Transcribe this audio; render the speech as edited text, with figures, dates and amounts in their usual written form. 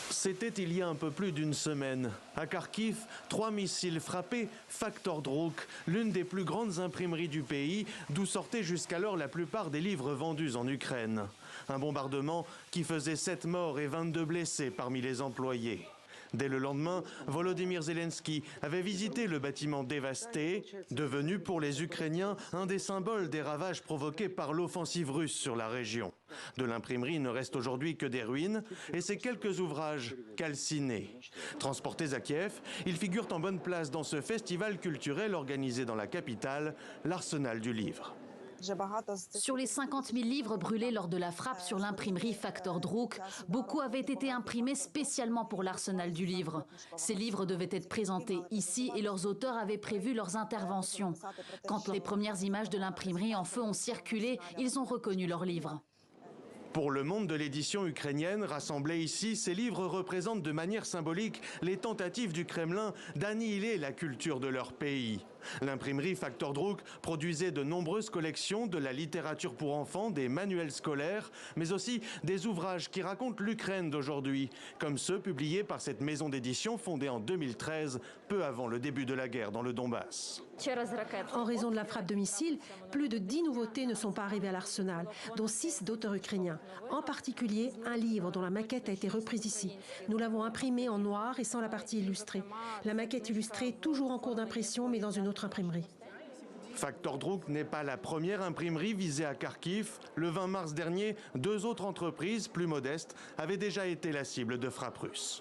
C'était il y a un peu plus d'une semaine. À Kharkiv, 3 missiles frappaient Factor Druk, l'une des plus grandes imprimeries du pays, d'où sortaient jusqu'alors la plupart des livres vendus en Ukraine. Un bombardement qui faisait 7 morts et 22 blessés parmi les employés. Dès le lendemain, Volodymyr Zelensky avait visité le bâtiment dévasté, devenu pour les Ukrainiens un des symboles des ravages provoqués par l'offensive russe sur la région. De l'imprimerie ne reste aujourd'hui que des ruines et ses quelques ouvrages calcinés. Transportés à Kiev, ils figurent en bonne place dans ce festival culturel organisé dans la capitale, l'Arsenal du livre. Sur les 50 000 livres brûlés lors de la frappe sur l'imprimerie Factor Druk, beaucoup avaient été imprimés spécialement pour l'Arsenal du livre. Ces livres devaient être présentés ici et leurs auteurs avaient prévu leurs interventions. Quand les premières images de l'imprimerie en feu ont circulé, ils ont reconnu leurs livres. Pour le monde de l'édition ukrainienne, rassemblés ici, ces livres représentent de manière symbolique les tentatives du Kremlin d'annihiler la culture de leur pays. L'imprimerie Factor Druk produisait de nombreuses collections, de la littérature pour enfants, des manuels scolaires, mais aussi des ouvrages qui racontent l'Ukraine d'aujourd'hui, comme ceux publiés par cette maison d'édition fondée en 2013, peu avant le début de la guerre dans le Donbass. En raison de la frappe de missiles, plus de 10 nouveautés ne sont pas arrivées à l'Arsenal, dont 6 d'auteurs ukrainiens. En particulier, un livre dont la maquette a été reprise ici. Nous l'avons imprimé en noir et sans la partie illustrée. La maquette illustrée est toujours en cours d'impression, mais dans une autre imprimerie. Factor Druk n'est pas la première imprimerie visée à Kharkiv. Le 20 mars dernier, 2 autres entreprises, plus modestes, avaient déjà été la cible de frappes russes.